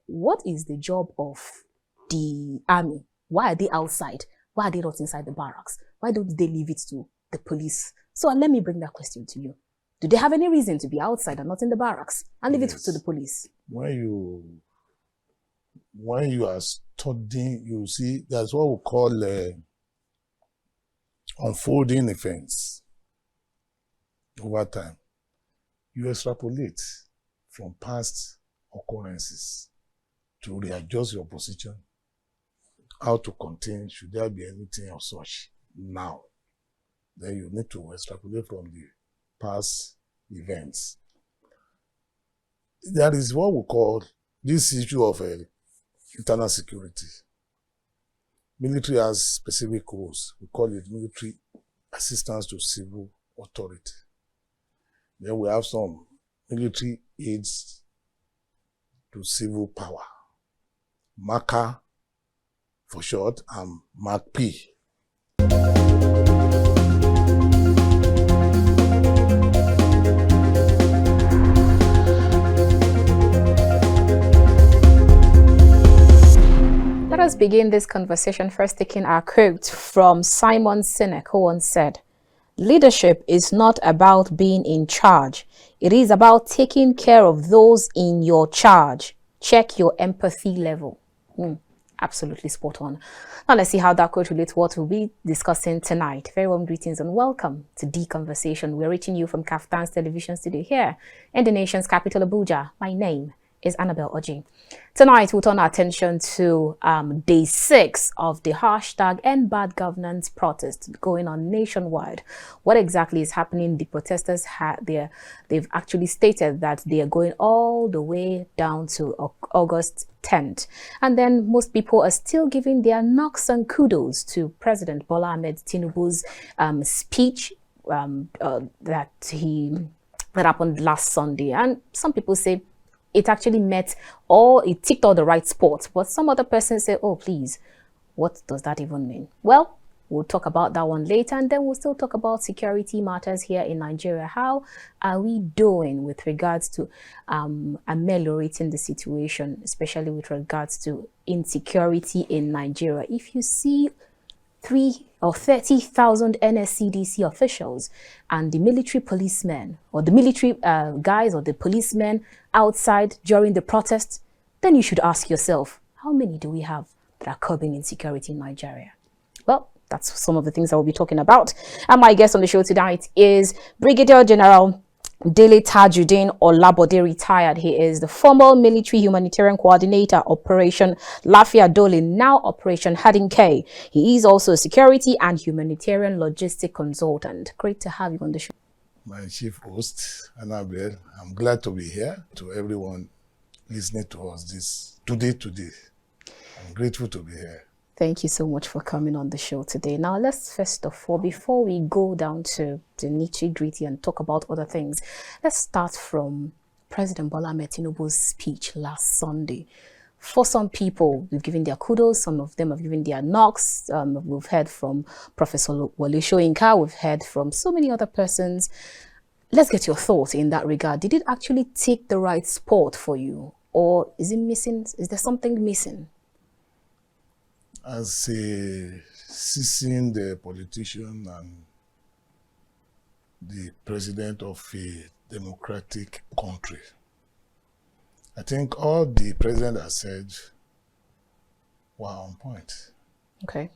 what is the job of the army? Why are they outside? Why are they not inside the barracks? Why don't they leave it to the police? So let me bring that question to you. Do they have any reason to be outside and not in the barracks and leave it to the police? When you are studying, you see, that's what we call unfolding events over time. You extrapolate from past occurrences to readjust your position, how to contain, should there be anything of such now. Then you need to extrapolate from the past events. There is what we call this issue of internal security. Military has specific roles. We call it military assistance to civil authority. Then we have some military aids to civil power. MACA for short, and MACP. Let us begin this conversation first taking our quote from Simon Sinek, who once said, "Leadership is not about being in charge. It is about taking care of those in your charge. Check your empathy level." Absolutely spot on. Now let's see how that quote relates to what we'll be discussing tonight. Very warm greetings and welcome to D Conversation. We're reaching you from KAFTAN's television studio here in the nation's capital, Abuja. My name is Annabel Orji. Tonight, we'll turn our attention to day 6 of the hashtag End Bad Governance protest going on nationwide. What exactly is happening? The protesters they've actually stated that they are going all the way down to August 10th. And then most people are still giving their knocks and kudos to President Bola Ahmed Tinubu's speech that happened last Sunday. And some people say it actually it ticked all the right spots. But some other persons say, oh, please, what does that even mean? Well, we'll talk about that one later, and then we'll still talk about security matters here in Nigeria. How are we doing with regards to ameliorating the situation, especially with regards to insecurity in Nigeria? If you see 3 or 30,000 NSCDC officials and the military policemen or the military guys or the policemen outside during the protest, then you should ask yourself, how many do we have that are curbing insecurity in Nigeria? Well, that's some of the things I will be talking about. And my guest on the show tonight is Brigadier General Dele Olabode, retired. He is the former military humanitarian coordinator, Operation Lafiya Dole, now Operation Hadin K. He is also a security and humanitarian logistic consultant. Great to have you on the show. My chief host, Annabel, I'm glad to be here. To everyone listening to us today. I'm grateful to be here. Thank you so much for coming on the show today. Now, let's first of all, before we go down to the nitty-gritty and talk about other things, let's start from President Bola Ahmed Tinubu's speech last Sunday. For some people, we've given their kudos. Some of them have given their knocks. We've heard from Professor Wole Soyinka. We've heard from so many other persons. Let's get your thoughts in that regard. Did it actually take the right spot for you? Or is it missing? Is there something missing? As a seasoned politician and the president of a democratic country, I think all the president has said were on point. Okay.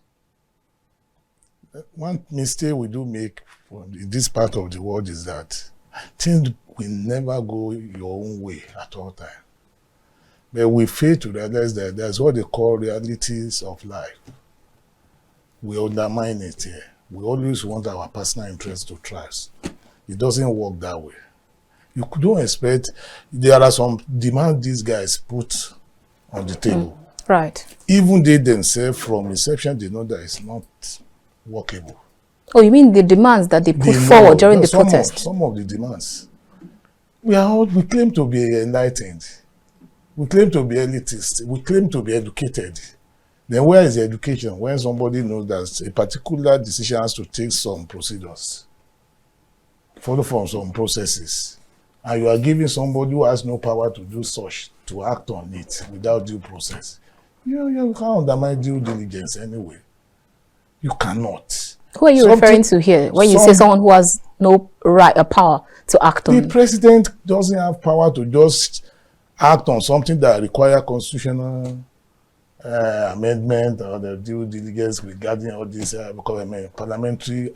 One mistake we do make in this part of the world is that things will never go your own way at all times. But we fail to realize that that's what they call realities of life. We undermine it here. We always want our personal interest to thrive. It doesn't work that way. You don't expect, there are some demands these guys put on the table. Right. Even they themselves, from inception, they know that it's not workable. Oh, you mean the demands that they put forward during the protest? Some of the demands. We claim to be enlightened. We claim to be elitist. We claim to be educated. Then where is the education? When somebody knows that a particular decision has to take some procedures, follow from some processes, and you are giving somebody who has no power to do such to act on it without due process. You can't undermine due diligence anyway. You cannot. Who are you referring to here when you say someone who has no right or power to act on? The president doesn't have power to just act on something that requires constitutional amendment or the due diligence regarding all this parliamentary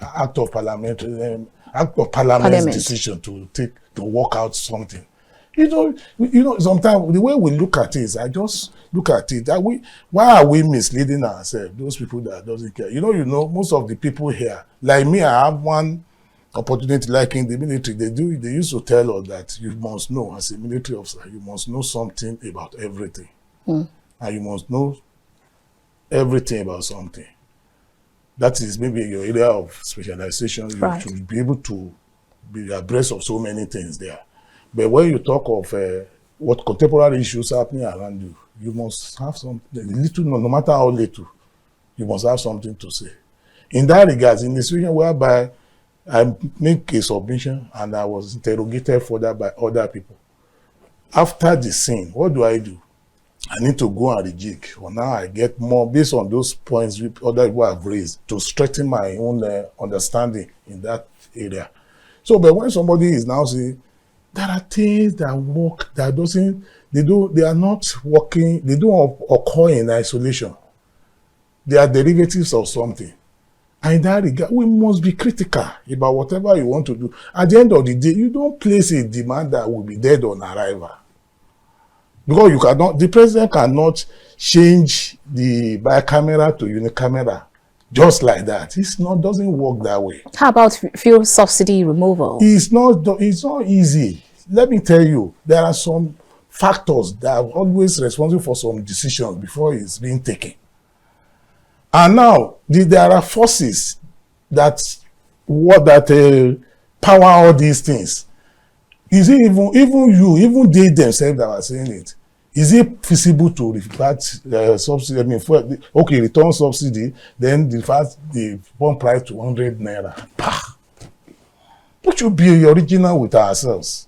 parliament's decision to work out something. Sometimes the way we look at it, I just look at it that why are we misleading ourselves? Those people that doesn't care. Most of the people here, like me, I have one opportunity, like in the military, they used to tell us that you must know, as a military officer, you must know something about everything. And you must know everything about something. That is maybe your area of specialization. You should be able to be abreast of so many things there. But when you talk of what contemporary issues happening around you, you must have something, little, no matter how little, you must have something to say. In that regard, in the situation whereby I make a submission and I was interrogated further by other people, after the scene, what do? I need to go and rejig. Well, now I get more based on those points other people have raised to strengthen my own understanding in that area. So, but when somebody is now saying, there are things that work that they are not working, they don't occur in isolation. They are derivatives of something. And in that regard, we must be critical about whatever you want to do. At the end of the day, you don't place a demand that will be dead on arrival. Because the president cannot change the bicameral to unicameral just like that. Doesn't work that way. How about fuel subsidy removal? It's not easy. Let me tell you, there are some factors that are always responsible for some decisions before it's being taken. And now, there are forces that power all these things. Is it even they themselves that are saying it? Is it feasible to revert subsidy? Return subsidy, then the pump price to 100 naira. We should be original with ourselves.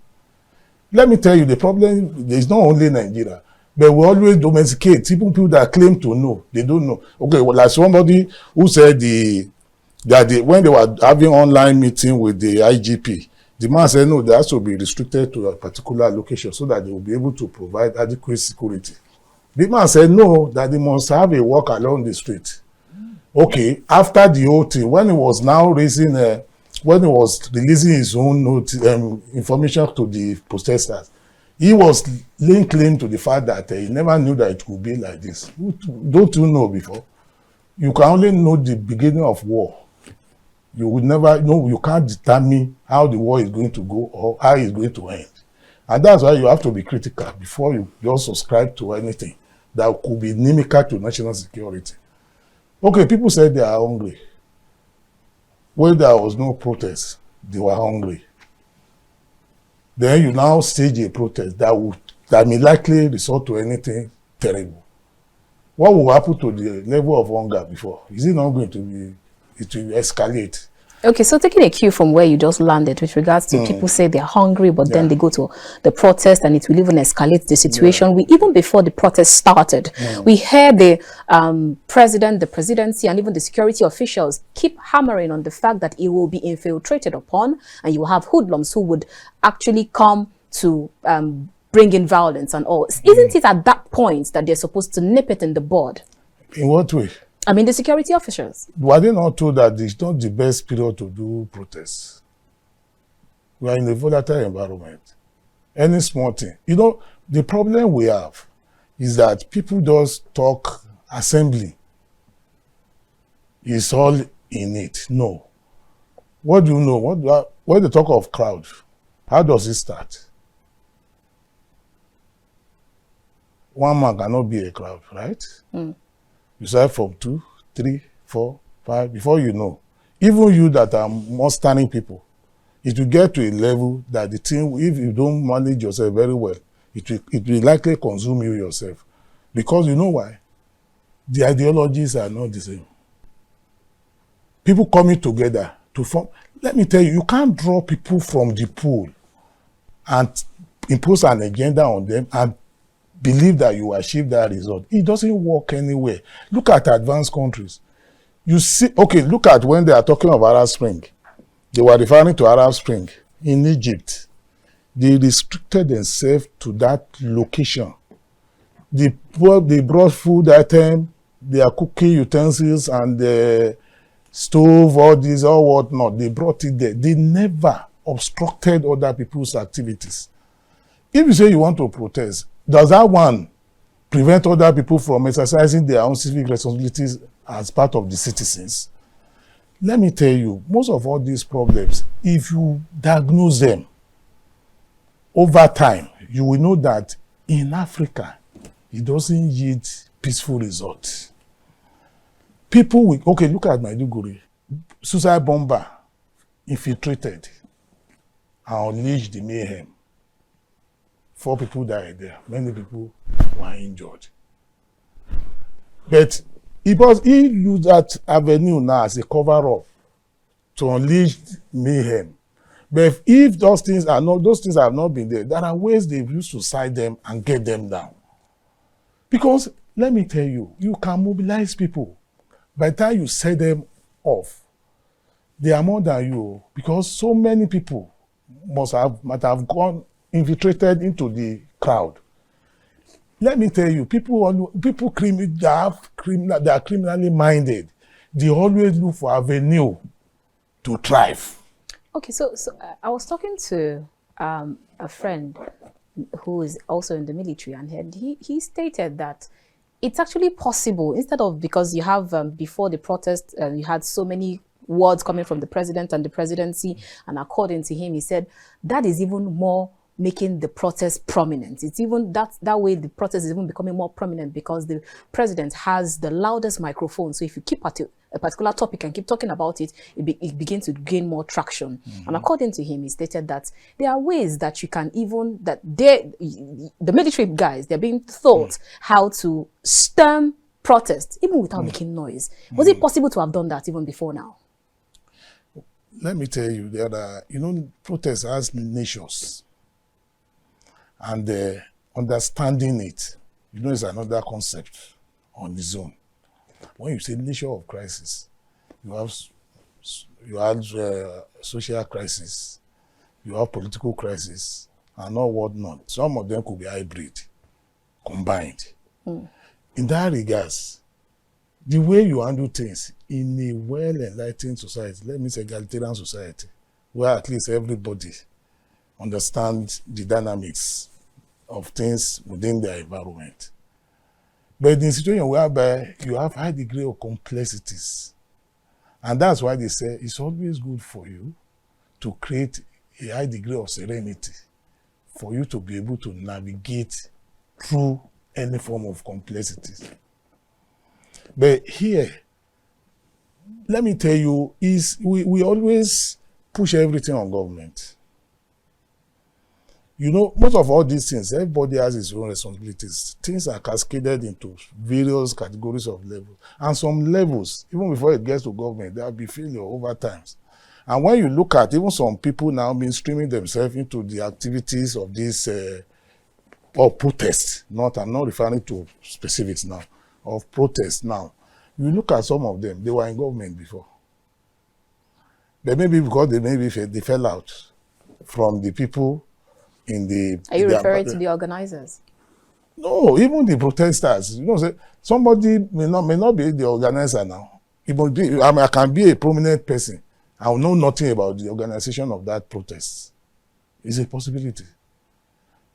Let me tell you, the problem is not only Nigeria, but we always domesticate. Even people that claim to know, they don't know. Okay, well, like somebody who said when they were having online meeting with the IGP, the man said, no, they has to be restricted to a particular location so that they will be able to provide adequate security. The man said, no, that they must have a walk along the street. Okay, after the whole thing, when he was now when he was releasing his own information to the protesters, he was laying claim to the fact that he never knew that it could be like this. Don't you know before? You can only know the beginning of war. You would never know, you can't determine how the war is going to go or how it's going to end. And that's why you have to be critical before you just subscribe to anything that could be inimical to national security. Okay, people said they are hungry. When there was no protest, they were hungry. Then you now stage a protest that may likely resort to anything terrible. What will happen to the level of hunger before? Is it not going to be, it will escalate? Okay, so taking a cue from where you just landed with regards to people say they're hungry, but then they go to the protest and it will even escalate the situation. Even before the protest started, we heard the president, the presidency, and even the security officials keep hammering on the fact that it will be infiltrated upon, and you will have hoodlums who would actually come to bring in violence and all. Isn't it at that point that they're supposed to nip it in the bud? In what way? I mean, the security officials. Were they not told that it's not the best period to do protests? We are in a volatile environment. Any small thing. The problem we have is that people just talk assembly. It's all in it. No. What do you know? When they talk of crowd, how does it start? One man cannot be a crowd, right? You start from 2, 3, 4, 5, before you know. Even you that are mustering people, it will get to a level that the thing, if you don't manage yourself very well, it will likely consume you yourself. Because you know why? The ideologies are not the same. People coming together to form. Let me tell you, you can't draw people from the pool and impose an agenda on them and believe that you achieve that result. It doesn't work anywhere. Look at advanced countries. You see, okay, look at when they are talking of Arab Spring. They were referring to Arab Spring in Egypt. They restricted themselves to that location. They brought food item, their cooking utensils and the stove, all whatnot. They brought it there. They never obstructed other people's activities. If you say you want to protest, does that one prevent other people from exercising their own civic responsibilities as part of the citizens? Let me tell you, most of all these problems, if you diagnose them over time, you will know that in Africa, it doesn't yield peaceful results. People will, okay, look at Maiduguri. Suicide bomber infiltrated and unleashed the mayhem. 4 people died there. Many people were injured. But he used that avenue now as a cover-up to unleash mayhem. But if those things have not been there, there are ways they've used to side them and get them down. Because let me tell you, you can mobilize people. By the time you set them off, they are more than you, because so many people might have gone infiltrated into the crowd. Let me tell you, people they are criminally minded. They always look for avenue to thrive. Okay, so I was talking to a friend who is also in the military, and he stated that it's actually possible, instead of, because you have before the protest, you had so many words coming from the president and the presidency, and according to him, he said that is even more making the protest prominent. It's even that way the protest is even becoming more prominent, because the president has the loudest microphone. So if you keep at a particular topic and keep talking about it, it begins to gain more traction. And according to him, he stated that there are ways that you can even, that the military guys, they're being taught how to stem protest, even without making noise. Was it possible to have done that even before now? Let me tell you, there are, protest has nations. And understanding it, is another concept on its own. When you say nature of crisis, you have social crisis, you have political crisis, and all whatnot. Some of them could be hybrid, combined. In that regards, the way you handle things in a well-enlightened society, let me say egalitarian society, where at least everybody understand the dynamics of things within their environment. But in a situation whereby you have high degree of complexities, and that's why they say it's always good for you to create a high degree of serenity for you to be able to navigate through any form of complexities. But here, let me tell you, we always push everything on government. Most of all these things, everybody has his own responsibilities. Things are cascaded into various categories of levels. And some levels, even before it gets to government, there will be failure over times. And when you look at even some people now mainstreaming themselves into the activities of this, or protests, I'm not referring to specifics now, of protests now. You look at some of them, they were in government before. But maybe because they fell out from the people in the... Are you referring to the organizers? No, even the protesters. Somebody may not be the organizer now. I can be a prominent person. I will know nothing about the organization of that protest. It's a possibility.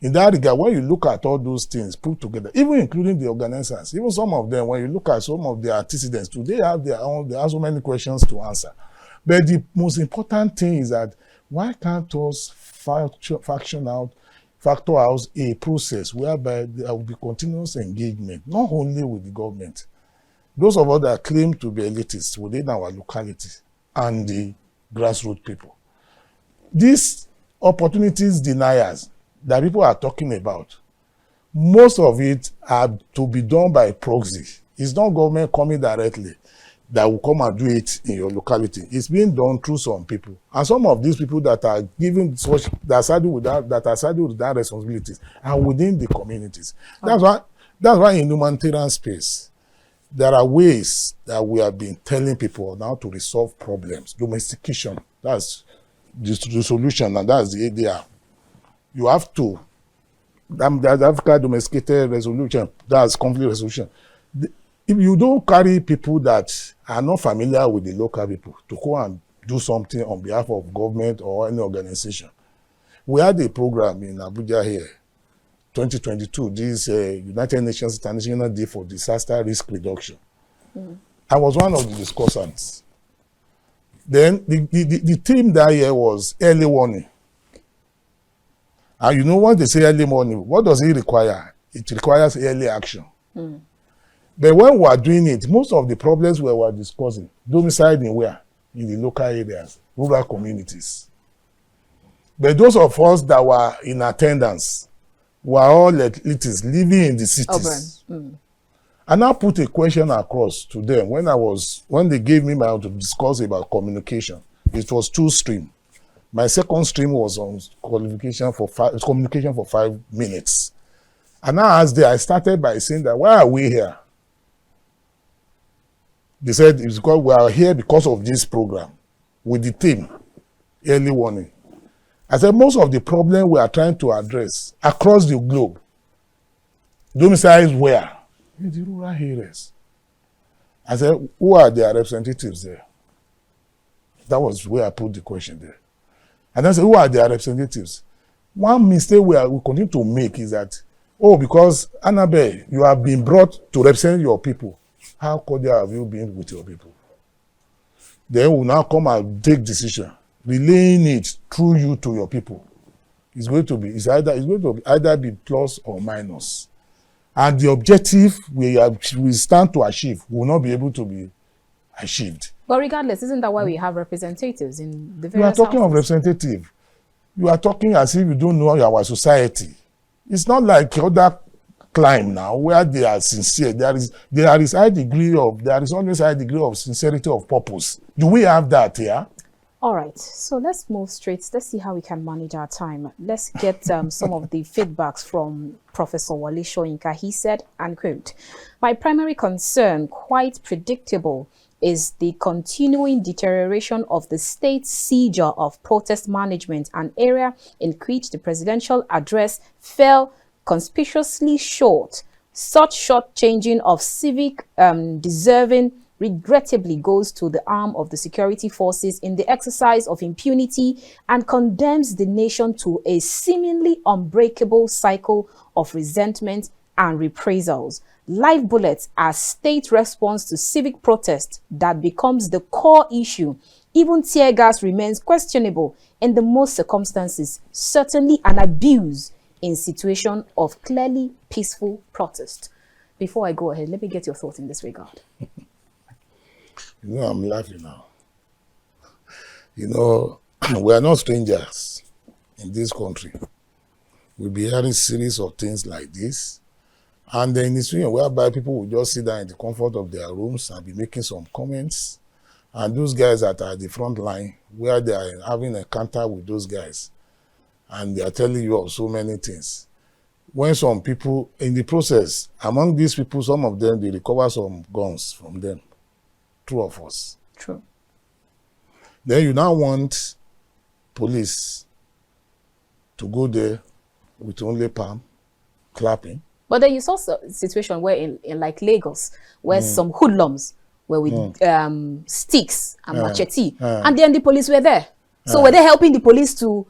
In that regard, when you look at all those things put together, even including the organizers, even some of them, when you look at some of their antecedents, they have so many questions to answer. But the most important thing is that why can't us factor out a process whereby there will be continuous engagement, not only with the government, those of us that claim to be elitists within our locality, and the grassroots people. These opportunities deniers that people are talking about, most of it are to be done by proxy. It's not government coming directly. that will come and do it in your locality. It's being done through some people. And some of these people that are given such, that are saddled with that responsibilities are within the communities. That's why in humanitarian space, there are ways that we have been telling people now to resolve problems. Domestication, that's the solution, and that's the idea. You have to, there's Africa domesticated resolution, that's conflict resolution. If you don't carry people that are not familiar with the local people to go and do something on behalf of government or any organization. We had a program in Abuja here, 2022, this United Nations International Day for Disaster Risk Reduction. I was one of the discussants. Then the theme that year was early warning. And you know what they say early warning, what does it require? It requires early action. But when we are doing it, most of the problems we were discussing domiciled in where? In the local areas, rural communities. But those of us that were in attendance were all elites living in the cities. And I put a question across to them when they gave me my own to discuss about communication. It was 2 streams. My second stream was on communication for 5 minutes. And I started by saying that, why are we here? They said it's because we are here because of this program with the theme, early warning. I said most of the problems we are trying to address across the globe, domiciles where? In the rural areas. I said, who are their representatives there? That was where I put the question there. And I said, who are their representatives? One mistake we continue to make is that, because Annabel, you have been brought to represent your people. How cordial have you been with your people? They will now come and take decision, relaying it through you to your people. It's going to be either be plus or minus. And the objective we stand to achieve will not be able to be achieved. But regardless, isn't that why we have representatives in the various You are talking houses? of representative. You are talking as if you don't know our society. It's not like other climb now where they are sincere. There is always high degree of sincerity of purpose. Do we have that here? All right, so let's move straight. Let's see how we can manage our time. Let's get some of the feedbacks from Professor Wale Soyinka. He said, and quote, "My primary concern, quite predictable, is the continuing deterioration of the state's seizure of protest management, an area in which the presidential address fell conspicuously short. Such short-changing of civic deserving regrettably goes to the arm of the security forces in the exercise of impunity and condemns the nation to a seemingly unbreakable cycle of resentment and reprisals. Live bullets are state response to civic protest that becomes the core issue. Even tear gas remains questionable in the most circumstances, certainly an abuse in situation of clearly peaceful protest." Before I go ahead, let me get your thoughts in this regard. I'm laughing now. We are not strangers in this country. We'll be hearing series of things like this. And then in this way, whereby people will just sit down in the comfort of their rooms and be making some comments. And those guys that are at the front line, where they are having a encounter with those guys, and they are telling you of so many things. When some people, in the process, among these people, some of them, they recover some guns from them. True of us. True. Then you now want police to go there with only palm, clapping. But then you saw a situation where in like Lagos, where some hoodlums were with sticks and machete, and then the police were there. So were they helping the police to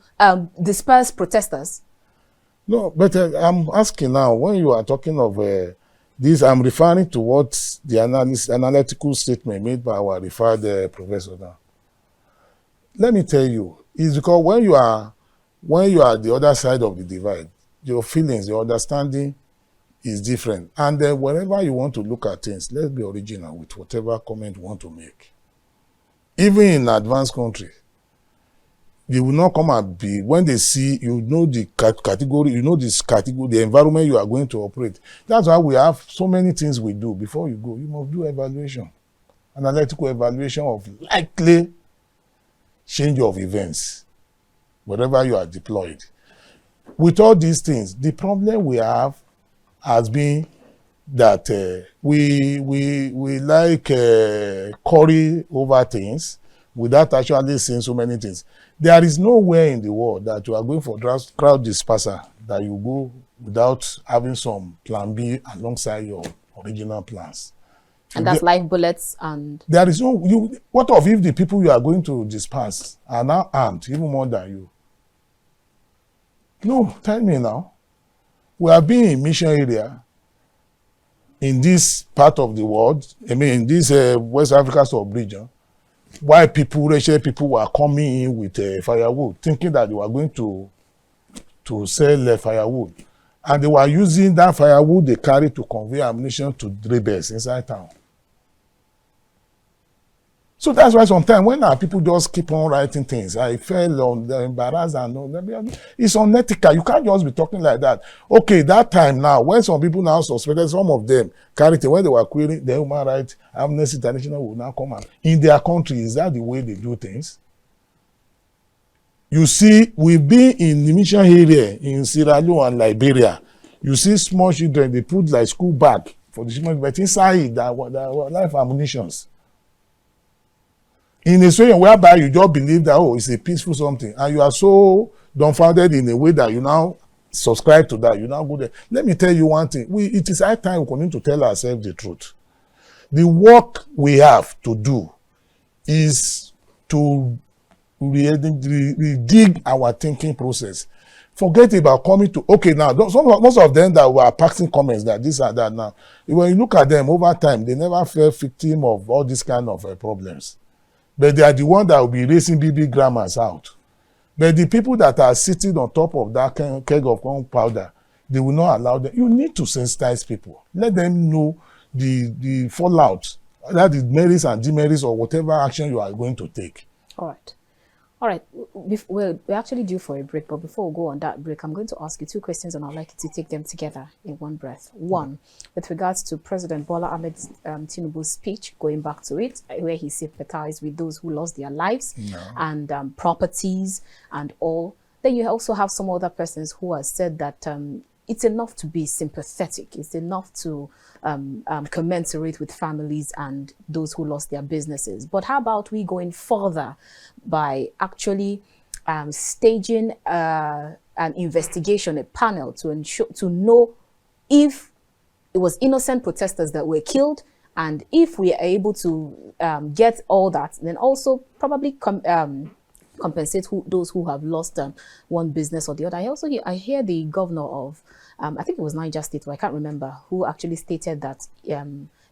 disperse protesters? No, but I'm asking now, when you are talking of this, I'm referring to what the analytical statement made by our referred professor now. Let me tell you, it's because when you are the other side of the divide, your feelings, your understanding is different. And then whenever you want to look at things, let's be original with whatever comment you want to make. Even in advanced countries, they will not come and be, when they see, the category, this category, the environment you are going to operate. That's why we have so many things we do. Before you go, you must do evaluation. analytical evaluation of likely change of events wherever you are deployed. With all these things, the problem we have has been that we like curry over things without actually seeing so many things. There is nowhere in the world that you are going for crowd disperser that you go without having some plan B alongside your original plans. And that's live bullets and... There is no... what of if the people you are going to disperse are now armed, even more than you? No, tell me now. We have been in mission area in this part of the world, I mean, in this West Africa sub-region, why racial people were coming in with firewood, thinking that they were going to sell firewood. And they were using that firewood they carry to convey ammunition to rebels inside town. So that's why sometimes when our people just keep on writing things, I feel on the embarrassed and it's unethical. You can't just be talking like that. Okay, that time now, when some people now suspected, some of them carried it, when they were querying the human rights, Amnesty International will now come out. In their country, is that the way they do things? You see, we've been in the mission area in Sierra Leone and Liberia. You see small children, they put like school bag for the children, but inside there were life ammunitions. In a situation whereby you just believe that, oh, it's a peaceful something, and you are so dumbfounded in a way that you now subscribe to that, you now go there. Let me tell you one thing. It is high time we continue to tell ourselves the truth. The work we have to do is to redig our thinking process. Forget about coming to, okay, now, most of them that were passing comments that this and that now, when you look at them over time, they never fell victim of all these kind of problems. But they are the ones that will be racing BB grammars out. But the people that are sitting on top of that keg of gunpowder, they will not allow them. You need to sensitize people. Let them know the fallout, that is merits and demerits or whatever action you are going to take. All right. All right. We're actually due for a break, but before we go on that break, I'm going to ask you two questions and I'd like you to take them together in one breath. One, with regards to President Bola Ahmed Tinubu's speech, going back to it, where he sympathized with those who lost their lives and properties and all. Then you also have some other persons who have said that it's enough to be sympathetic. It's enough to commensurate with families and those who lost their businesses. But how about we going further by actually staging an investigation, a panel to ensure, to know if it was innocent protesters that were killed, and if we are able to get all that, then also probably compensate those who have lost one business or the other. I hear the governor of, I think it was Niger State, or I can't remember, who actually stated that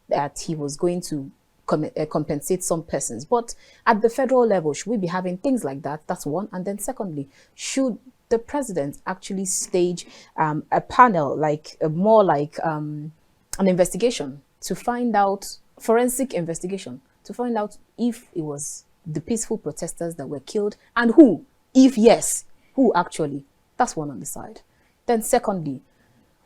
that he was going to compensate some persons. But at the federal level, should we be having things like that? That's one. And then secondly, should the president actually stage a panel, like more like an investigation to find out, forensic investigation, to find out if it was the peaceful protesters that were killed, and who, if yes, who actually? That's one on the side. Then secondly,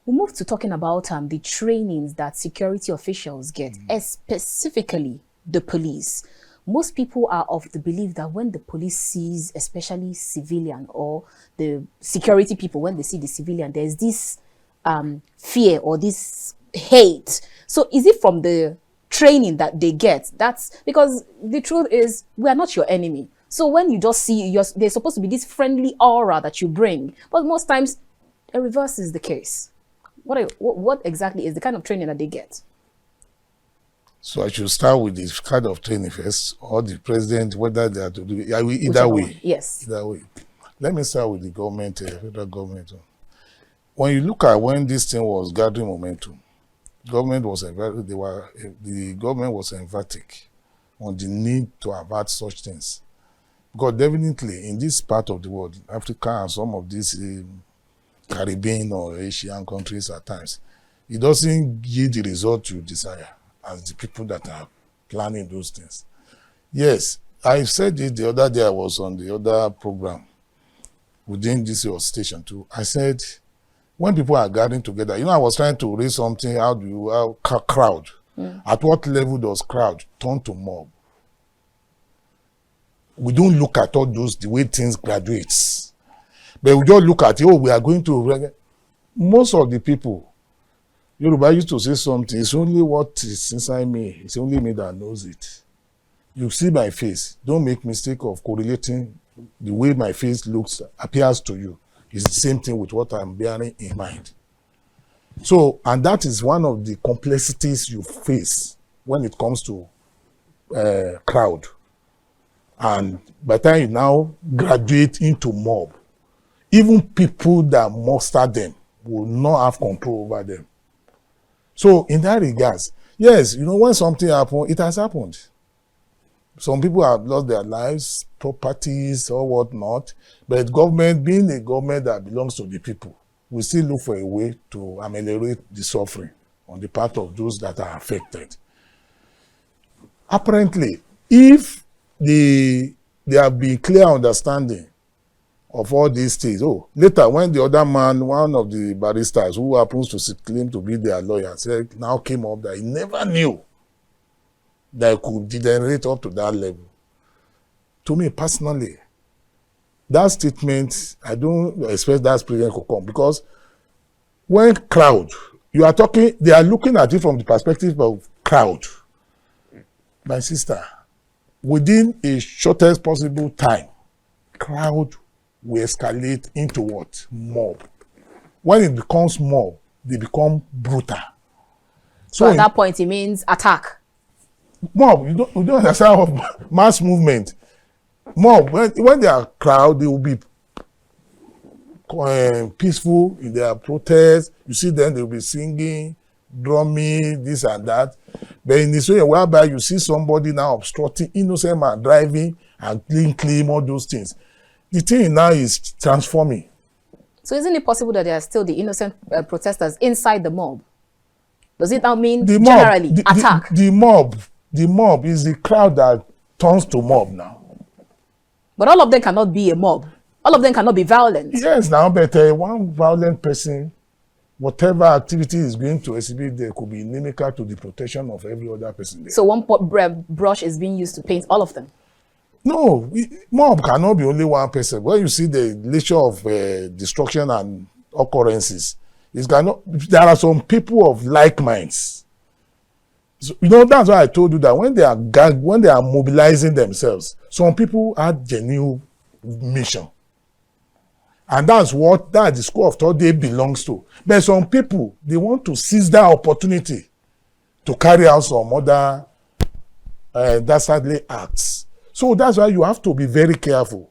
we move to talking about the trainings that security officials get, specifically the police. Most people are of the belief that when the police sees, especially civilian or the security people, when they see the civilian, there's this fear or this hate. So is it from the training that they get? That's because the truth is, we are not your enemy. So when you just see, there's supposed to be this friendly aura that you bring, but most times the reverse is the case. What exactly is the kind of training that they get? So I should start with this kind of training first, or the president, whether they are to do it. Either way. One. Yes. Either way. Let me start with the government, federal government. When you look at when this thing was gathering momentum, the government was emphatic on the need to avert such things. Because definitely in this part of the world, Africa and some of these Caribbean or Asian countries at times, it doesn't yield the result you desire as the people that are planning those things. Yes, I said it the other day. I was on the other program within this your station too. I said, when people are gathering together, I was trying to raise something, how crowd. At what level does crowd turn to mob? We don't look at all those, the way things graduates. But we just look at, oh, we are going to... Most of the people, Yoruba used to say something, it's only what is inside me, it's only me that knows it. You see my face, don't make mistake of correlating the way my face looks, appears to you. It's the same thing with what I'm bearing in mind. So, and that is one of the complexities you face when it comes to crowd. And by the time you now graduate into mob, even people that muster them will not have control over them. So in that regards, yes, you know, when something happens, it has happened. Some people have lost their lives, properties or whatnot, but government, being a government that belongs to the people, we still look for a way to ameliorate the suffering on the part of those that are affected. Apparently, if there have been clear understanding of all these things, later when the other man, one of the barristers who happens to claim to be their lawyer, said, now came up that he never knew that it could degenerate up to that level. To me personally, that statement, I don't expect that statement to come, because when crowd, you are talking, they are looking at it from the perspective of crowd. My sister, within a shortest possible time, crowd will escalate into what? Mob. When it becomes mob, they become brutal. So at that point, it means attack. Mob, you don't understand of mass movement. Mob, when they are crowd, they will be peaceful in their protest. You see them, they will be singing, drumming, this and that. But in this way, whereby you see somebody now obstructing, innocent man driving and clean, all those things. The thing now is transforming. So isn't it possible that there are still the innocent protesters inside the mob? Does it now mean generally attack? The mob is the crowd that turns to mob now. But all of them cannot be a mob. All of them cannot be violent. Yes, now, but one violent person, whatever activity is going to exhibit there could be inimical to the protection of every other person there. So one brush is being used to paint all of them? No, mob cannot be only one person. When you see the nature of destruction and occurrences, there are some people of like minds. So, you know, that's why I told you that when they are mobilizing themselves, some people have genuine mission. And that's the school of thought they belongs to. But some people, they want to seize that opportunity to carry out some other dastardly acts. So that's why you have to be very careful.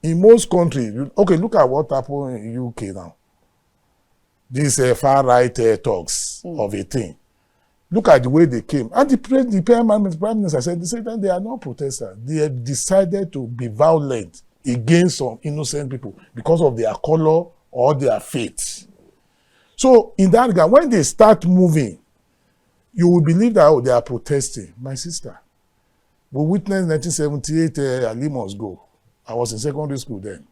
In most countries, look at what happened in UK now. These far-right talks of a thing. Look at the way they came. And the Prime Minister said, they are not protesters. They have decided to be violent against some innocent people because of their color or their faith. So in that regard, when they start moving, you will believe that they are protesting. My sister, we witnessed 1978 Ali must go. I was in secondary school then.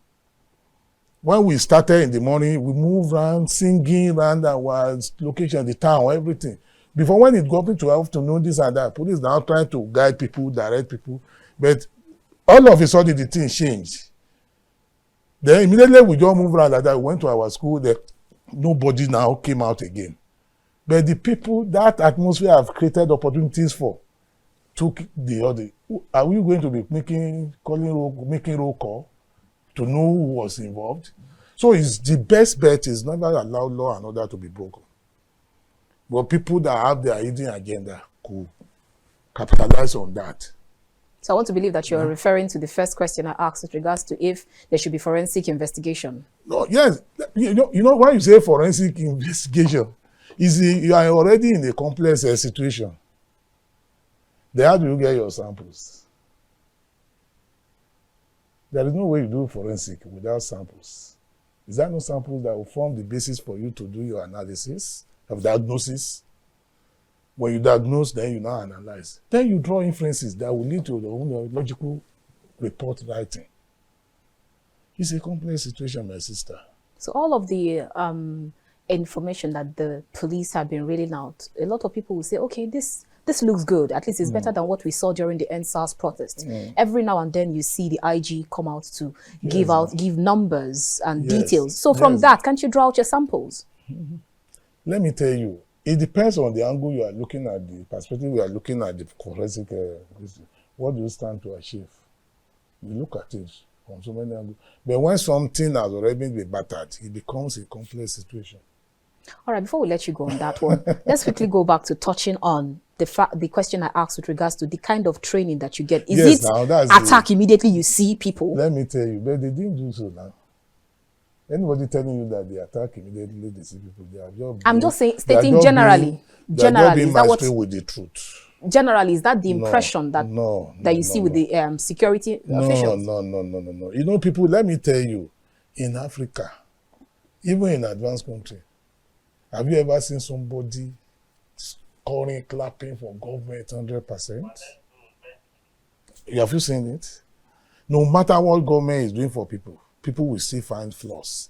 When we started in the morning, we moved around, singing around our location, the town, everything. Before, when it got into afternoon, this and that, police now trying to guide people, direct people. But all of a sudden, the thing changed. Then immediately we just moved around like that. We went to our school. Nobody now came out again. But the people that atmosphere have created opportunities for took the other. Are we going to be making roll call to know who was involved? So it's the best bet is never allow law and order to be broken. But people that have their hidden agenda could capitalize on that. So I want to believe that you're referring to the first question I asked with regards to if there should be forensic investigation. No, yes. You know why you say forensic investigation? You are already in a complex situation. Then how do you get your samples? There is no way you do forensic without samples. Is there no samples that will form the basis for you to do your analysis of diagnosis? When you diagnose, then you now analyze. Then you draw inferences that will lead to the own logical report writing. It's a complex situation, my sister. So all of the information that the police have been reading out, a lot of people will say, okay, this looks good. At least it's better than what we saw during the NSAS protest. Every now and then you see the IG come out to give numbers and details. So from that, can't you draw out your samples? Let me tell you, it depends on the angle you are looking at, the perspective you are looking at, the forensic, what do you stand to achieve? You look at it from so many angles. But when something has already been battered, it becomes a complex situation. All right, before we let you go on that one, let's quickly go back to touching on the question I asked with regards to the kind of training that you get. Is it attack immediately you see people? Let me tell you, but they didn't do so now. Anybody telling you that they attack immediately they see people, they are just I'm just saying, stating generally. Generally, is that what with the truth? Generally, is that the impression that you see with the security officials? No. You know, people, let me tell you, in Africa, even in advanced country, have you ever seen somebody scoring, clapping for government 100%? Have you seen it? No matter what government is doing for people, people will still find flaws.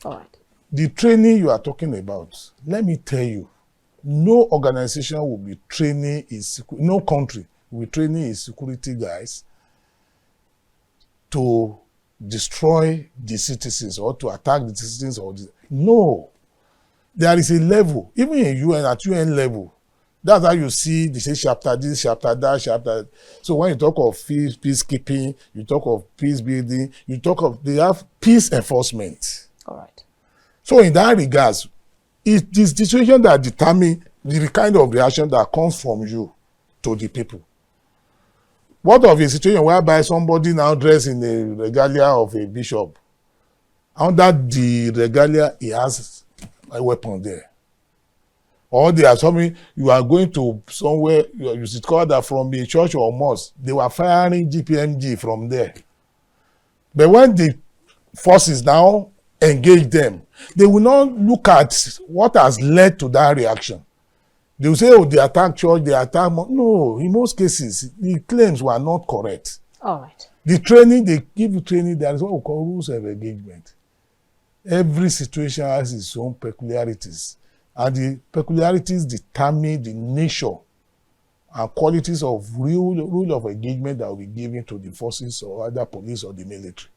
All right. The training you are talking about, let me tell you, no organization will be training no country will be training its security guys to destroy the citizens or to attack the citizens. No. There is a level, even in UN, at UN level. That's how you see this chapter, this chapter, that chapter. So when you talk of peacekeeping, you talk of peace building, they have peace enforcement. All right. So in that regards, it is the situation that determines the kind of reaction that comes from you to the people. What of a situation whereby somebody now dressed in the regalia of a bishop? Under the regalia, he has a weapon there. Or they are telling you are going to somewhere, you discover that from a church or mosque, they were firing GPMG from there. But when the forces now engage them, they will not look at what has led to that reaction. They will say, oh, they attack church, they attack... No, in most cases, the claims were not correct. All right. The training, they give you training, there is what we call rules of engagement. Every situation has its own peculiarities. And the peculiarities determine the nature and qualities of rule of engagement that will be given to the forces or either police or the military.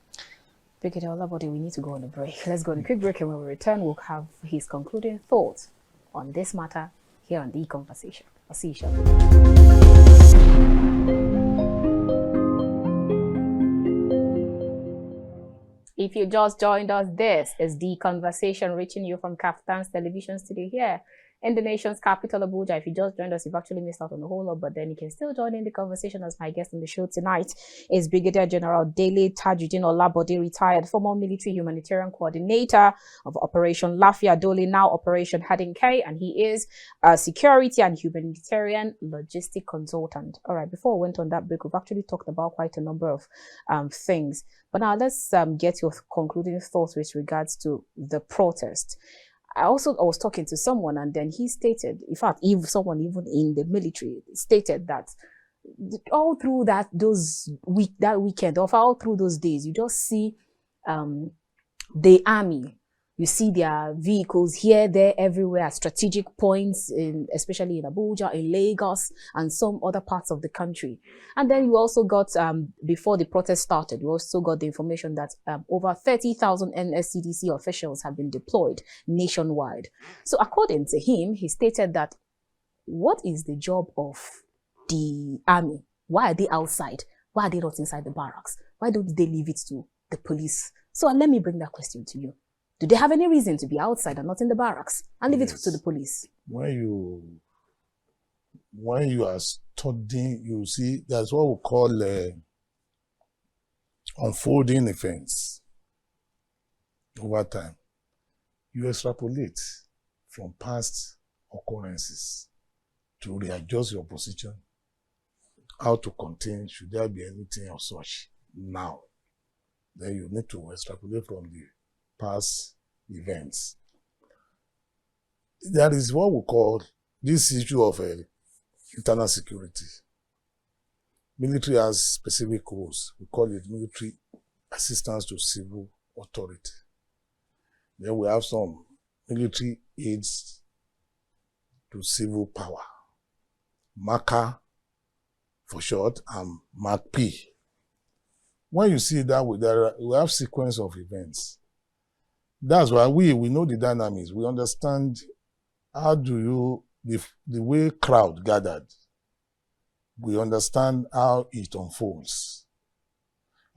Brigadier Olabode, we need to go on a break. Let's go on a quick break, and when we return, we'll have his concluding thoughts on this matter here on The Conversation. I'll see you shortly. If you just joined us, this is The Conversation, reaching you from KAFTAN's television studio here in the nation's capital, Abuja. If you just joined us, you've actually missed out on a whole lot, but then you can still join in the conversation. As my guest on the show tonight is Brigadier General Dele Olabode, retired former military humanitarian coordinator of Operation Lafiya, Dole, now Operation Hadin K, and he is a security and humanitarian logistic consultant. All right, before we went on that break, we've actually talked about quite a number of things, but now let's get your concluding thoughts with regards to the protest. I was talking to someone, and then he stated, in fact, if someone even in the military stated that all through that weekend, or all through those days, you just see the army. You see their vehicles here, there, everywhere at strategic points, especially in Abuja, in Lagos, and some other parts of the country. And then you also got, before the protest started, you also got the information that over 30,000 NSCDC officials have been deployed nationwide. So according to him, he stated that, what is the job of the army? Why are they outside? Why are they not inside the barracks? Why don't they leave it to the police? So let me bring that question to you. Do they have any reason to be outside and not in the barracks and leave it to the police? When you are studying, you see, that's what we call unfolding events over time. You extrapolate from past occurrences to readjust your position, how to contain, should there be anything of such now. Then you need to extrapolate from the past events. There is what we call this issue of internal security. Military has specific roles. We call it military assistance to civil authority. Then we have some military aids to civil power. MACA for short, and MACP. When you see that, we have sequence of events. That's why we know the dynamics. We understand how the way crowd gathered. We understand how it unfolds.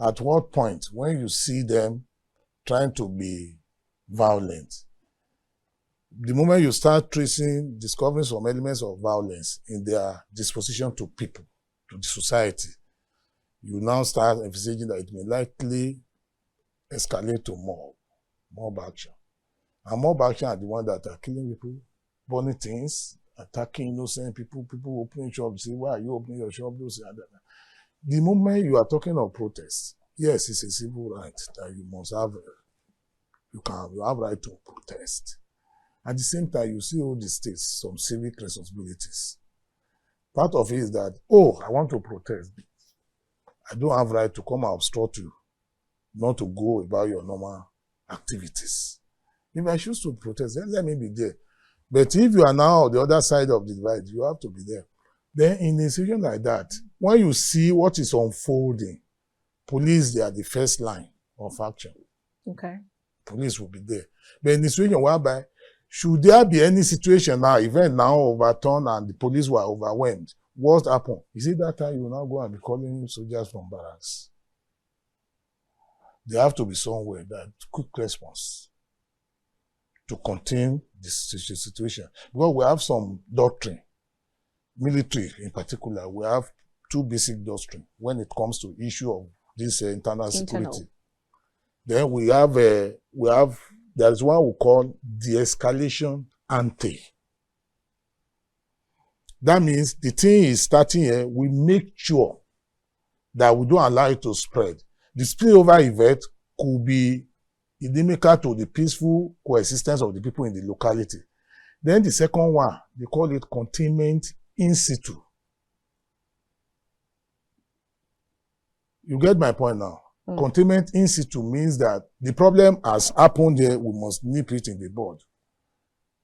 At what point, when you see them trying to be violent, the moment you start discovering some elements of violence in their disposition to people, to the society, you now start envisaging that it may likely escalate to mob action. And mob action are the ones that are killing people, burning things, attacking innocent people, people opening shops, say, why are you opening your shop? The moment you are talking of protest, yes, it's a civil right that you must have, you have right to protest. At the same time, you see all the states, some civic responsibilities. Part of it is that, I want to protest. I don't have right to come and obstruct you, not to go about your normal activities. If I choose to protest, then let me be there. But if you are now on the other side of the divide, you have to be there. Then in a situation like that, when you see what is unfolding, police, they are the first line of action. Okay. Police will be there. But in the situation whereby, should there be any situation now, event now overturned and the police were overwhelmed, what happened? Is it that time you will now go and be calling soldiers from barracks? There have to be somewhere that quick response to contain this situation. Because we have some doctrine, military in particular, we have two basic doctrine when it comes to issue of this internal security. Then we have there's one we call de-escalation ante. That means the thing is starting here, we make sure that we don't allow it to spread. The spillover event could be inimical to the peaceful coexistence of the people in the locality. Then the second one, they call it containment in situ. You get my point now? Containment in situ means that the problem has happened there, we must nip it in the bud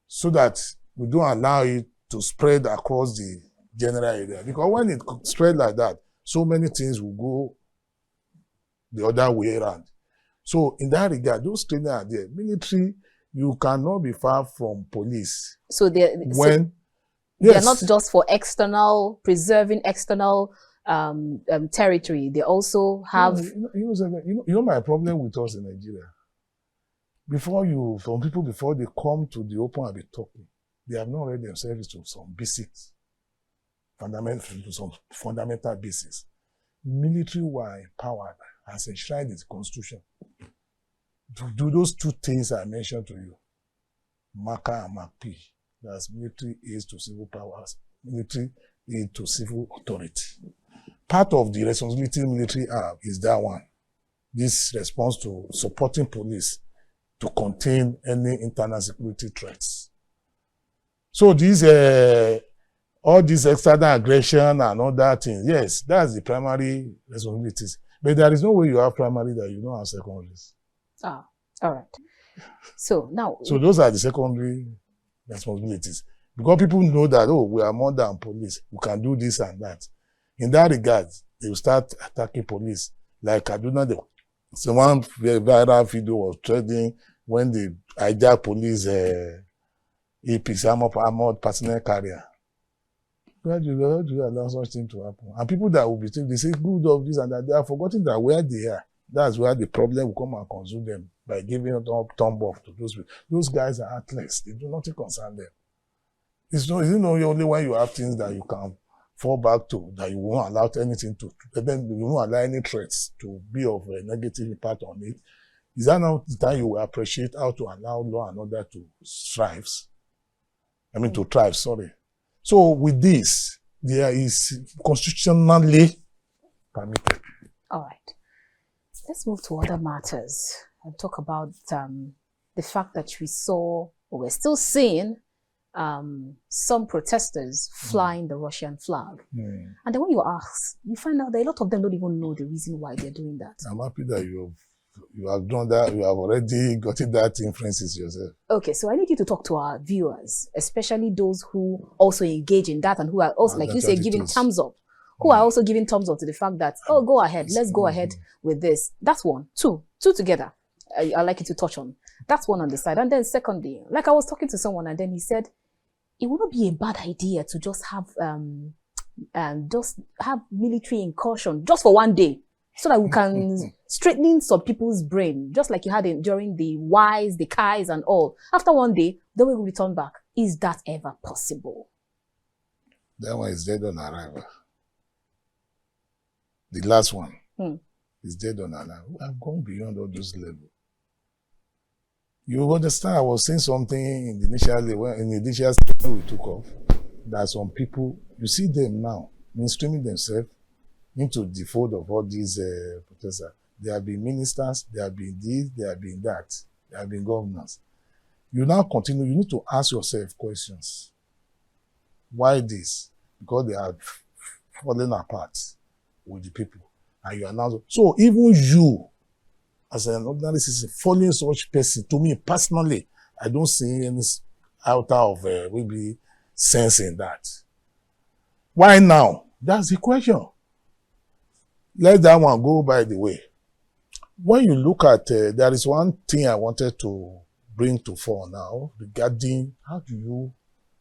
so that we don't allow it to spread across the general area. Because when it spread like that, so many things will go the other way around. So in that regard, those trainers are there. Military, you cannot be far from police. So they're not just for preserving external territory. They also have. You know my problem with us in Nigeria. Some people before they come to the open and be talking, they have not read themselves to some basics, fundamental basics. Military were empowered as enshrined in the Constitution to do those two things I mentioned to you, MACA and MACP. That's military aids to civil powers, military aid to civil authority. Part of the responsibility military have is that one. This response to supporting police to contain any internal security threats. So all this external aggression and all that things, yes, that's the primary responsibilities. But there is no way you have primary that you don't have secondaries. All right. So now. So those are the secondary responsibilities. Because people know that, we are more than police. We can do this and that. In that regard, they will start attacking police. Like Kaduna, one viral video was trending when they hijacked police APs, armored personnel carrier. Where do you allow such thing to happen? And people that will be saying, they say good of this and that, they are forgetting that where they are, that's where the problem will come and consume them by giving up thumb off to those people. Those guys are heartless. They do nothing concern them. It's only when you have things that you can fall back to, that you won't allow anything to, then you won't allow any threats to be of a negative impact on it. Is that not the time you will appreciate how to allow law and order to thrive? To thrive, sorry. So with this, there is constitutionally permitted. All right. Let's move to other matters and talk about the fact that we're still seeing some protesters flying the Russian flag. And then when you ask, you find out that a lot of them don't even know the reason why they're doing that. I'm happy that you you have done that. You have already gotten that inferences yourself. Okay, so I need you to talk to our viewers, especially those who also engage in that and who are also, like you say, giving thumbs up. Who are also giving thumbs up to the fact that, oh, go ahead, let's go ahead with this. That's one. Two together. I'd like you to touch on. That's one on the side. And then secondly, like I was talking to someone and then he said, it would not be a bad idea to just have military incursion just for one day so that we can straighten some people's brain, just like you had during the Ys, the Kais and all. After one day, then we will return back. Is that ever possible? That one is dead on arrival. The last one is dead on arrival. We have gone beyond all those levels. You understand, I was saying something in the initial statement we took off, that some people, you see them now, mainstreaming themselves into the fold of all these protesters. They have been ministers, they have been this, they have been that, they have been governors. You now continue, you need to ask yourself questions. Why this? Because they are falling apart with the people. And you are now, so even you, as an ordinary citizen, following such person, to me personally, I don't see any out of maybe sense in that. Why now? That's the question. Let that one go by the way. When you look at, there is one thing I wanted to bring to fore now regarding how do you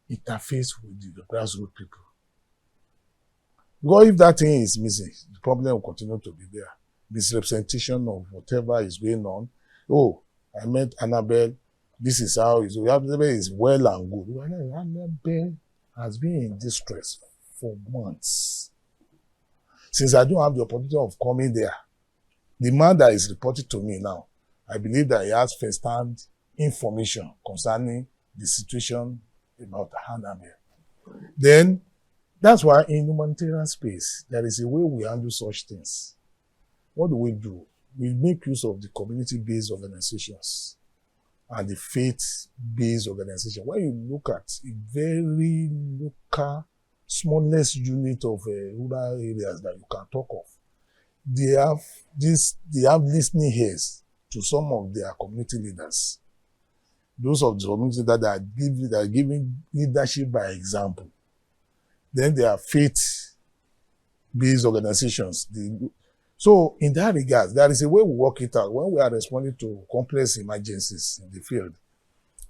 interface with the grassroots people. Because if that thing is missing, the problem will continue to be there. Misrepresentation of whatever is going on. Oh, I met Annabel. This is how it is. Annabel is well and good. Well, Annabel has been in distress for months. Since I don't have the opportunity of coming there, the man that is reported to me now, I believe that he has first-hand information concerning the situation about Annabel. Then, that's why in humanitarian space, there is a way we handle such things. What do? We make use of the community-based organizations and the faith-based organization. When you look at a very local, smallest unit of rural areas that you can talk of, they have listening ears to some of their community leaders. Those of the community that are giving leadership by example. Then there are faith-based organizations. So in that regard, there is a way we work it out when we are responding to complex emergencies in the field.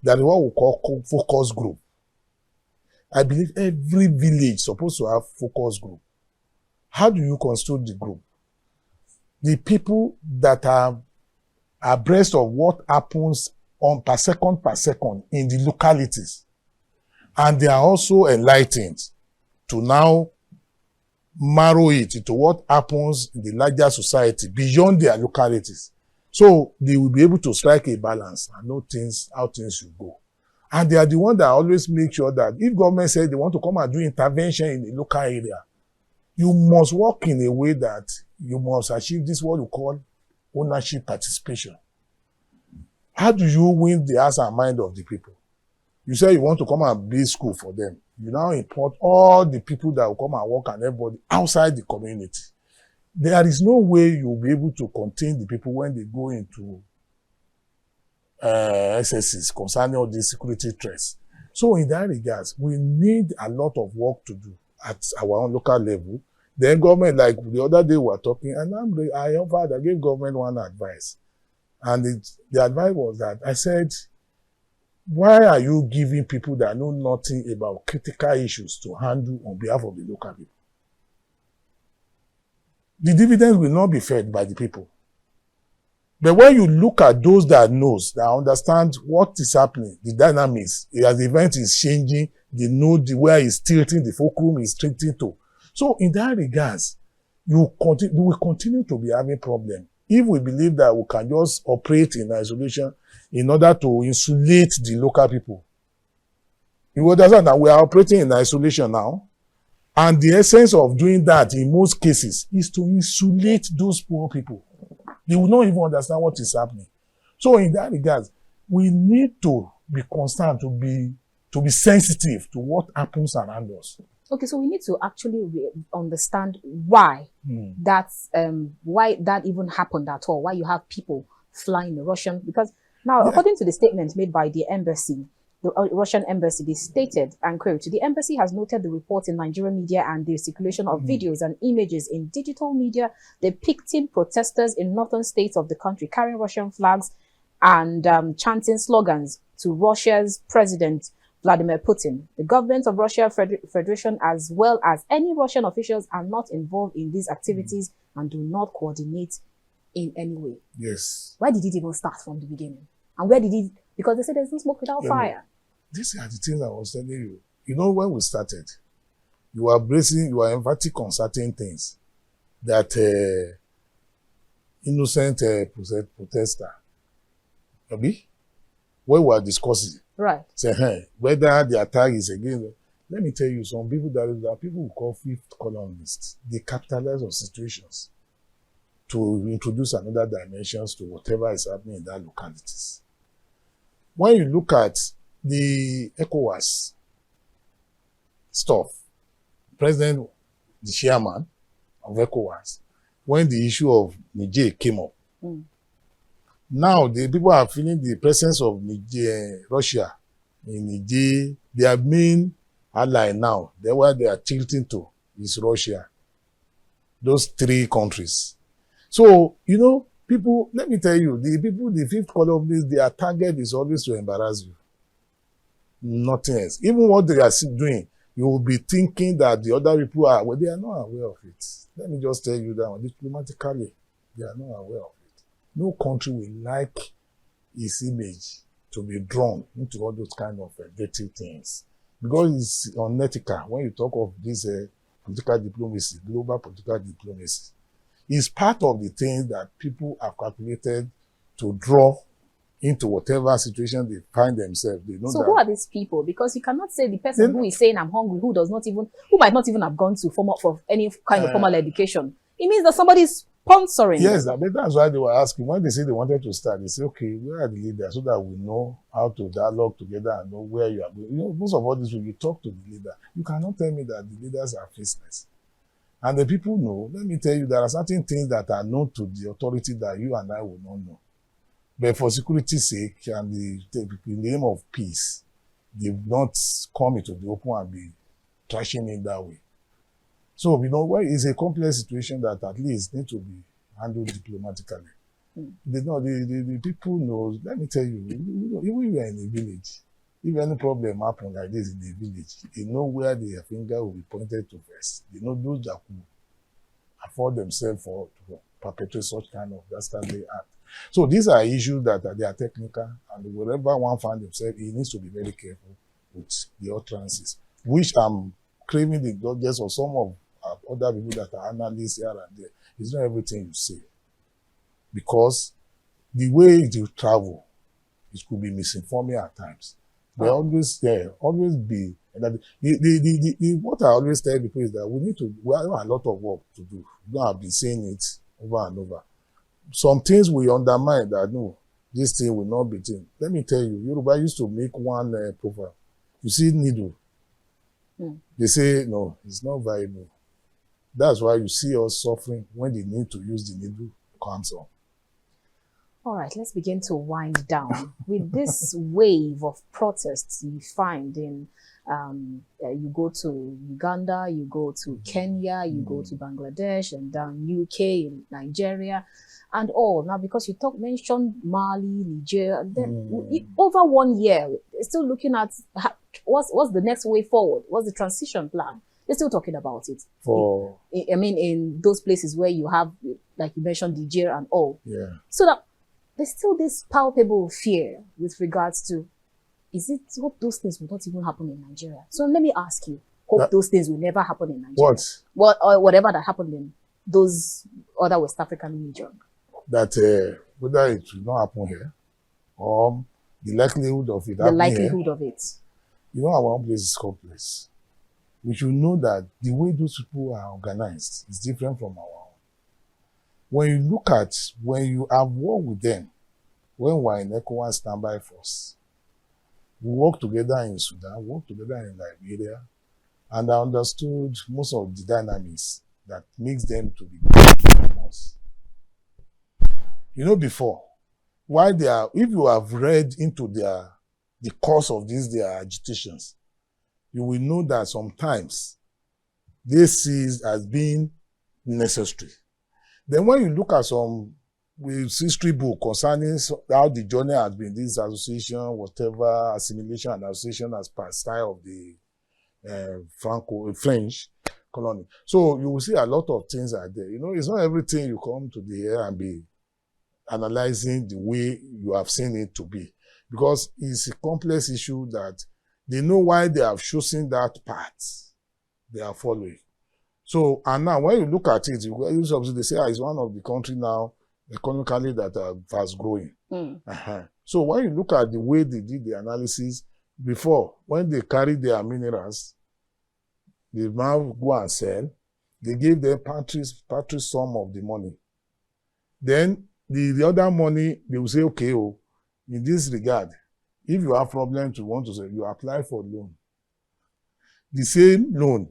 That is what we call focus group. I believe every village is supposed to have focus group. How do you constitute the group? The people that are abreast of what happens on per second in the localities. And they are also enlightened to now marrow it into what happens in the larger society beyond their localities. So they will be able to strike a balance and know how things should go. And they are the ones that always make sure that if government says they want to come and do intervention in a local area, you must work in a way that you must achieve this what you call ownership participation. How do you win the hearts and mind of the people? You say you want to come and build school for them. You now import all the people that will come and work and everybody outside the community. There is no way you'll be able to contain the people when they go into excesses concerning all these security threats. So in that regards, we need a lot of work to do at our own local level. Then government, like the other day we were talking, and I gave government one advice. And the advice was that I said, why are you giving people that know nothing about critical issues to handle on behalf of the local people? The dividends will not be fed by the people. But when you look at those that knows, that understand what is happening, the dynamics, as the event is changing, they know where it's tilting, the fulcrum is tilting to. So in that regards, we will continue to be having problems. If we believe that we can just operate in isolation in order to insulate the local people. You understand that we are operating in isolation now. And the essence of doing that in most cases is to insulate those poor people. They will not even understand what is happening. So in that regard, we need to be constant, to be sensitive to what happens around us. Okay, so we need to actually understand why why that even happened at all. Why you have people flying the Russian, because now, according to the statement made by the embassy, the Russian embassy, they stated, and quote, the embassy has noted the report in Nigerian media and the circulation of videos and images in digital media depicting protesters in northern states of the country carrying Russian flags and chanting slogans to Russia's president, Vladimir Putin. The government of Russia Federation, as well as any Russian officials, are not involved in these activities and do not coordinate in any way. Yes. Why did it even start from the beginning? And where did it? Because they said there's no smoke without fire. These are the things I was telling you. You know, when we started, you are emphatic on certain things that innocent protester, maybe, when we are discussing, right? Say, hey, whether the attack is against. Let me tell you, some people that are people who call fifth columnists, they capitalize on situations to introduce another dimensions to whatever is happening in that localities. When you look at the ECOWAS stuff, President, the chairman of ECOWAS, when the issue of Niger came up, now the people are feeling the presence of Niger, Russia in Niger. Their main ally now, where they are tilting to is Russia. Those three countries. So, you know, people, let me tell you, the fifth columnists, their target is always to embarrass you. Nothing else. Even what they are doing, you will be thinking that the other people are, well, they are not aware of it. Let me just tell you that diplomatically, they are not aware of it. No country will like its image to be drawn into all those kind of dirty things. Because it's unethical when you talk of this political diplomacy, global political diplomacy. It's part of the things that people have calculated to draw into whatever situation they find themselves. They know. So who are these people? Because you cannot say the person who is saying I'm hungry, who might not even have gone to for any kind of formal education. It means that somebody is sponsoring. Yes, but that's why they were asking. When they say they wanted to start, they say, okay, where are the leaders so that we know how to dialogue together and know where you are going. You know, most of all this, when you talk to the leader, you cannot tell me that the leaders are faceless. And the people know, let me tell you, there are certain things that are known to the authority that you and I will not know. But for security's sake, and in the name of peace, they will not come into the open and be trashing it that way. So, you know, it's a complex situation that at least needs to be handled diplomatically. The people know, let me tell you, even if you are in a village, if any problem happens like this in the village, they know where their finger will be pointed to first. They know those that could afford themselves to perpetrate such kind of dastardly act. So these are issues that they are technical, and wherever one finds himself, he needs to be very careful with the utterances, which I'm craving the indulgence of some of other people that are analysts here and there. It's not everything you say. Because the way you travel, it could be misinforming at times. There always be, and what I always tell people is that we have a lot of work to do. We don't have been saying it over and over. Some things we undermine that, no, this thing will not be done. Let me tell you, Yoruba used to make one profile. You see needle. They say, no, it's not viable. That's why you see us suffering when the need to use the needle comes on. All right, let's begin to wind down. With this wave of protests you find in, you go to Uganda, you go to Kenya, you go to Bangladesh, and down UK, in Nigeria, and all. Now, because you mentioned Mali, Niger, and then over 1 year, they're still looking at what's the next way forward? What's the transition plan? They're still talking about it. In those places where you have, like you mentioned, Niger and all. Yeah. So that there's still this palpable fear with regards to, hope those things will not even happen in Nigeria. So let me ask you, hope those things will never happen in Nigeria. Or whatever that happened in those other West African regions. That whether it will not happen here, or the likelihood of it happening here. You know, our own place is complex. We should know that the way those people are organized is different from our own. When you have worked with them, when we're in ECOWAS standby force, we work together in Sudan, work together in Liberia, and I understood most of the dynamics that makes them to be good from us. You know, before, why they are, if you have read into the cause of their agitations, you will know that sometimes they see it as being necessary. Then when you look at some history book concerning how the journey has been, this association, whatever, assimilation and association as per style of the French colony. So you will see a lot of things are there. You know, it's not everything you come to the air and be analyzing the way you have seen it to be. Because it's a complex issue that they know why they have chosen that path they are following. So, and now when you look at it, they say it's one of the country now economically that are fast growing. So when you look at the way they did the analysis before, when they carry their minerals, they now go and sell, they give them pantry sum of the money. Then the other money, they will say, okay, oh, in this regard, if you have problems you want to say, you apply for loan. The same loan,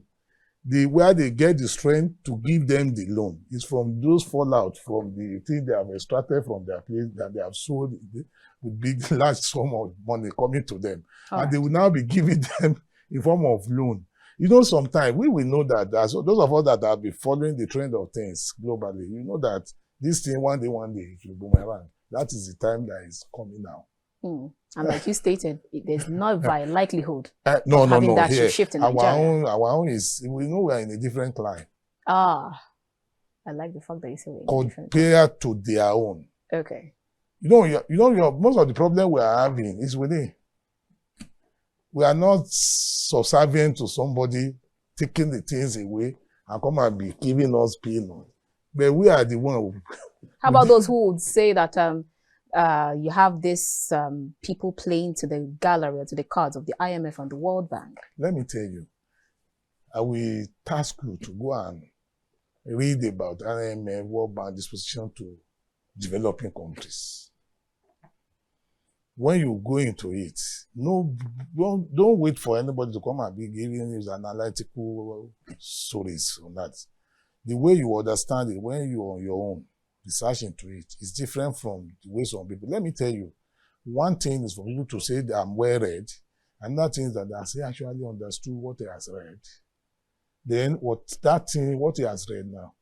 where they get the strength to give them the loan is from those fallout from the thing they have extracted from their place that they have sold with big large sum of money coming to them. And they will now be giving them in form of loan. You know, sometimes we will know that those of us that have been following the trend of things globally, you know that this thing one day it will boomerang. That is the time that is coming now. And like you stated, there's not by likelihood no, that here, shift in Nigeria. Our own is, we know we are in a different climate. I like the fact that you say we're in a different compared to their own. Okay. You know, most of the problem we are having is within. We are not subservient to somebody taking the things away and come and be giving us pain. But we are the one who... How about those who would say that you have this people playing to the gallery or to the cards of the IMF and the World Bank? Let me tell you, I will task you to go and read about IMF, World Bank disposition to developing countries. When you go into it, don't wait for anybody to come and be giving you analytical stories on that. The way you understand it, when you're on your own, research into it, is different from the way some people. Let me tell you, one thing is for people to say that I'm well read, another thing is that they actually understood what they has read. Then what he has read now,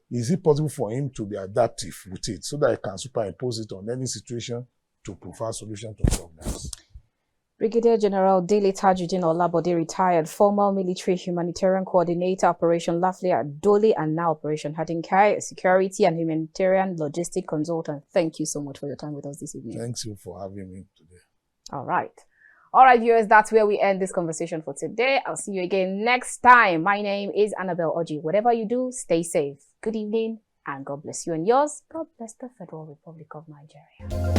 is it possible for him to be adaptive with it so that he can superimpose it on any situation to provide solution to problems? Brigadier General Dele Olabode retired, former military humanitarian coordinator, Operation Lafiya, Dole, and now Operation Hadin, security and humanitarian logistic consultant. Thank you so much for your time with us this evening. Thanks you for having me today. All right. All right, viewers, that's where we end this conversation for today. I'll see you again next time. My name is Annabel Orji. Whatever you do, stay safe. Good evening, and God bless you and yours. God bless the Federal Republic of Nigeria.